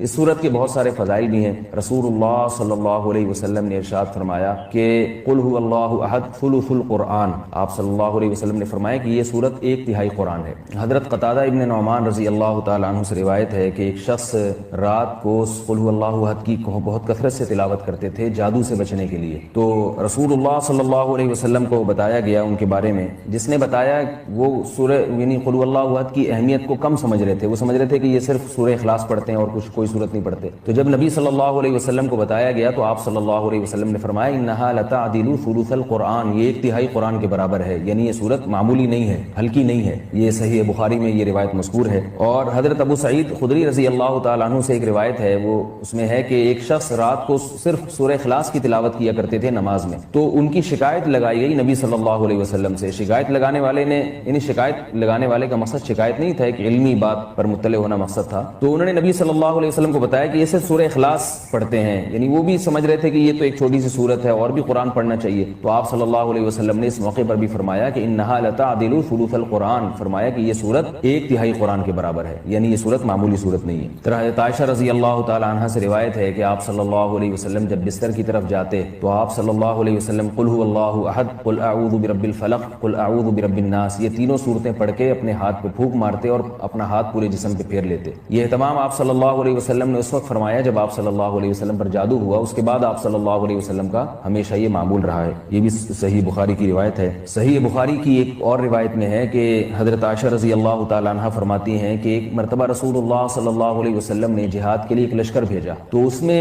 اس صورت کے بہت سارے فضائل بھی ہیں۔ رسول اللہ صلی اللہ علیہ وسلم نے ارشاد فرمایا کہ قل هو اللہ احد ثلث القرآن، آپ صلی اللہ علیہ وسلم نے فرمایا کہ یہ صورت ایک تہائی قرآن ہے۔ حضرت قتادہ ابن نعمان رضی اللہ تعالیٰ عنہ سے روایت ہے کہ ایک شخص رات کو قل هو اللہ احد کی بہت کثرت سے تلاوت کرتے تھے جادو سے بچنے کے لیے، تو رسول اللہ صلی اللہ علیہ وسلم کو بتایا گیا ان کے بارے میں، جس نے بتایا وہ سورہ یعنی قل هو اللہ احد کی اہمیت کو کم سمجھ رہے تھے، وہ سمجھ رہے تھے کہ یہ صرف سورہ اخلاص پڑھتے ہیں اور کوئی صورت نہیں پڑھتے۔ تو جب نبی صلی اللہ علیہ وسلم کو بتایا گیا تو آپ صلی اللہ علیہ وسلم نے فرمایا انہا لتعدل ثلث القرآن، یہ ایک تہائی قرآن کے برابر ہے، یعنی یہ صورت معمولی نہیں ہے، ہلکی نہیں ہے۔ یہ صحیح بخاری میں یہ روایت مذکور ہے۔ اور حضرت ابو سعید خدری رضی اللہ تعالیٰ عنہ سے ایک روایت ہے، وہ اس میں ہے کہ ایک شخص رات کو صرف سورہ اخلاص کی تلاوت کیا کرتے تھے نماز میں، تو ان کی شکایت لگائی گئی نبی صلی اللہ علیہ وسلم سے۔ شکایت لگانے والے نے یعنی شکایت لگانے والے کا مقصد شکایت نہیں تھا، ایک علمی بات پر مطلع ہونا مقصد تھا، تو انہوں نے نبی صلی اللہ علیہ وسلم کو بتایا کہ یہ صرف سورہ اخلاص پڑھتے ہیں، یعنی وہ بھی سمجھ رہے تھے کہ یہ تو ایک چھوٹی سی صورت ہے اور بھی قرآن پڑھنا چاہیے۔ تو آپ صلی اللہ علیہ وسلم نے اس موقع پر بھی فرمایا کہ انہا لتعدل ثلث القرآن، فرمایا کہ یہ صورت ایک تہائی قرآن کے برابر ہے، یعنی یہ صورت معمولی صورت نہیں ہے۔ طرح حضرت عائشہ رضی اللہ تعالی عنہا سے روایت ہے کہ آپ صلی اللہ علیہ وسلم جب بستر کی طرف جاتے تو آپ صلی اللہ علیہ وسلم قل هو اللہ احد، قل اعوذ برب الفلق، قل اعوذ برب الناس، یہ تینوں صورتیں پڑھ کے اپنے ہاتھ پہ پھونک مارتے اور اپنا ہاتھ پورے جسم پہ پھیر لیتے۔ یہ اہتمام آپ صلی اللہ علیہ وسلم نے اس وقت فرمایا جب آپ صلی اللہ علیہ وسلم پر جادو ہوا، اس کے بعد آپ صلی اللہ علیہ وسلم کا ہمیشہ یہ معمول رہا ہے۔ یہ بھی صحیح بخاری کی روایت ہے۔ صحیح بخاری کی ایک اور روایت میں ہے کہ حضرت عائشہ رضی اللہ تعالی عنہ فرماتی ہیں کہ ایک مرتبہ رسول اللہ صلی اللہ علیہ وسلم نے جہاد کے لیے ایک لشکر بھیجا، تو اس میں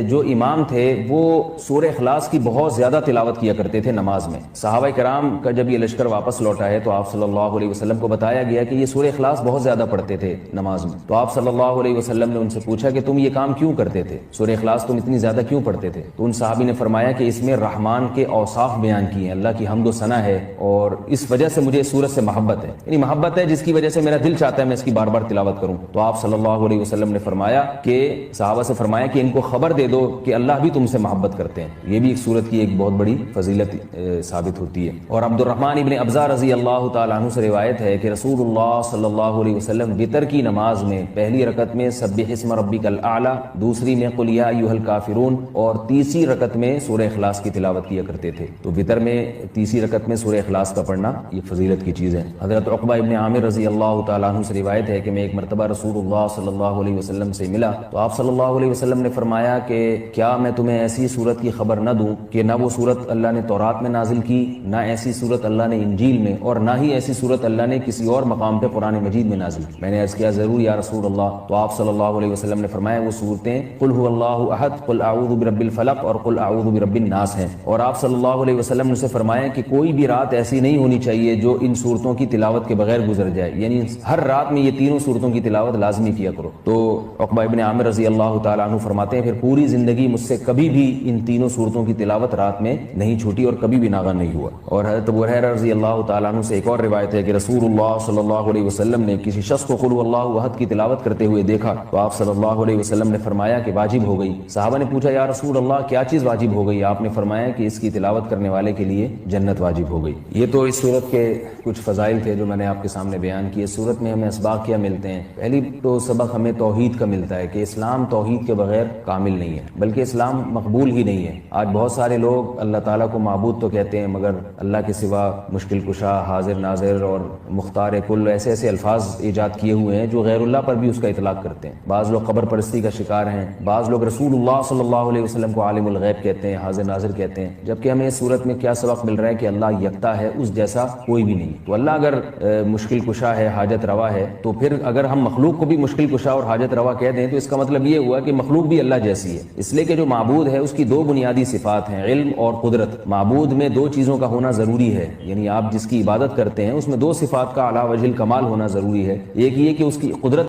جو امام تھے وہ سورہ اخلاص کی بہت زیادہ تلاوت کیا کرتے تھے نماز میں۔ صحابہ کرام کا جب یہ لشکر واپس لوٹا ہے تو آپ صلی اللہ علیہ وسلم کو بتایا گیا کہ یہ سورہ اخلاص بہت زیادہ پڑھتے تھے نماز میں، تو آپ صلی اللہ علیہ وسلم نے ان سے پوچھا کہ تم یہ کام کیوں کرتے تھے، سورہ اخلاص تم اتنی زیادہ کیوں پڑھتے تھے؟ تو ان صحابی نے فرمایا کہ اس میں رحمان کے اوصاف بیان کیے ہیں، اللہ کی حمد و ثنا ہے، اور اس وجہ سے مجھے اس سورت سے محبت ہے، یعنی محبت ہے جس کی وجہ سے میرا دل چاہتا ہے میں اس کی بار بار تلاوت کروں۔ تو آپ صلی اللہ علیہ وسلم نے فرمایا کہ صحابہ سے فرمایا کہ ان کو خبر دے دو کہ اللہ بھی تم سے محبت کرتے ہیں۔ یہ بھی ایک سورت کی ایک بہت بڑی فضیلت ثابت ہوتی ہے۔ اور عبد الرحمن ابن ابزہ رضی اللہ تعالیٰ عنہ سے روایت ہے کہ رسول اللہ صلی اللہ علیہ وسلم وتر کی نماز میں پہلی رکعت میں سبح اسم ربک الاعلی، دوسری میں قل یا ایھا الکافرون، اور تیسری رکعت میں سورہ اخلاص کی تلاوت کیا کرتے تھے۔ تو وتر میں تیسری رکعت میں سورہ اخلاص کا پڑھنا یہ فضیلت کی چیز ہے۔ حضرت عقبہ ابن عامر رضی اللہ تعالیٰ عنہ سے روایت ہے کہ میں ایک مرتبہ رسول اللہ صلی اللہ علیہ وسلم سے ملا تو آپ صلی اللہ علیہ وسلم نے فرمایا کہ کیا میں تمہیں ایسی صورت کی خبر نہ دوں کہ نہ وہ صورت اللہ نے تورات میں نازل کی، نہ ایسی صورت اللہ نے انجیل میں، اور نہ ہی ایسی صورت اللہ نے کسی اور مقام پہ قرآن مجید میں نازل کی؟ میں نے عرض کیا ضرور یا رسول اللہ۔ تو آپ صلی اللہ علیہ وسلم نے فرمایا وہ صورتیں قل هو اللہ احد، قل اعوذ برب الفلق اور قل اعوذ برب الناس ہیں۔ اور آپ صلی اللہ علیہ وسلم نے اسے فرمایا کہ کوئی بھی رات ایسی نہیں ہونی چاہیے جو ان صورتوں کی تلاوت کے بغیر گزر جائے، یعنی ہر رات میں یہ تینوں صورتوں کی تلاوت لازمی کیا کرو۔ تو عقبہ ابن عامر رضی اللہ تعالیٰ عنہ فرماتے ہیں پھر پوری زندگی مجھ سے کبھی بھی ان تینوں صورتوں کی تلاوت رات میں نہیں چھوٹی اور کبھی بھی ناغہ نہیں ہوا۔ اور حضرت ابو ہریرہ رضی اللہ تعالیٰ عنہ سے ایک اور روایت ہے کہ رسول اللہ صلی اللہ علیہ وسلم نے کسی شخص کو قل اللہ احد کی تلاوت کرتے ہوئے دیکھا تو آپ صلی اللہ علیہ وسلم نے فرمایا کہ واجب ہو گئی۔ صحابہ نے پوچھا یا رسول اللہ کیا چیز واجب ہو گئی؟ آپ نے فرمایا کہ اس کی تلاوت کرنے والے کے لیے جنت واجب ہو گئی۔ یہ تو اس صورت کے کچھ فضائل تھے جو میں نے آپ کے سامنے بیان کیے۔ اس صورت میں ہمیں اسباق کیا ملتے ہیں؟ پہلی تو سبق ہمیں توحید کا ملتا ہے کہ اسلام توحید کے بغیر کامل نہیں ہے، بلکہ اسلام مقبول ہی نہیں ہے۔ آج بہت سارے لوگ اللہ تعالیٰ کو معبود تو کہتے ہیں مگر اللہ کے سوا مشکل کشا، حاضر ناظر اور مختار کل ایسے ایسے الفاظ ایجاد کیے ہوئے ہیں جو غیر اللہ پر بھی اس کا اطلاق کرتے ہیں۔ بعض لوگ قبر پرستی کا شکار ہیں، بعض لوگ رسول اللہ صلی اللہ علیہ وسلم کو عالم الغیب کہتے ہیں، حاضر ناظر کہتے ہیں، جبکہ ہمیں اس صورت میں کیا سبق مل رہا ہے کہ اللہ یکتا ہے، اس جیسا کوئی بھی نہیں۔ تو اللہ اگر مشکل کشا ہے، حاجت روا ہے، تو پھر اگر ہم مخلوق کو بھی مشکل کشا اور حاجت روا کہہ دیں تو اس کا مطلب یہ ہوا کہ مخلوق بھی اللہ جیسی ہے۔ اس لیے کہ جو معبود ہے اس کی دو بنیادی صفات ہیں، علم اور قدرت۔ معبود میں دو چیزوں کا ہونا ضروری ہے، یعنی آپ جس کی عبادت کرتے ہیں اس میں دو صفات کا اعلیٰ وجہ الکمال ہونا ضروری ہے۔ ایک یہ کہ اس کی قدرت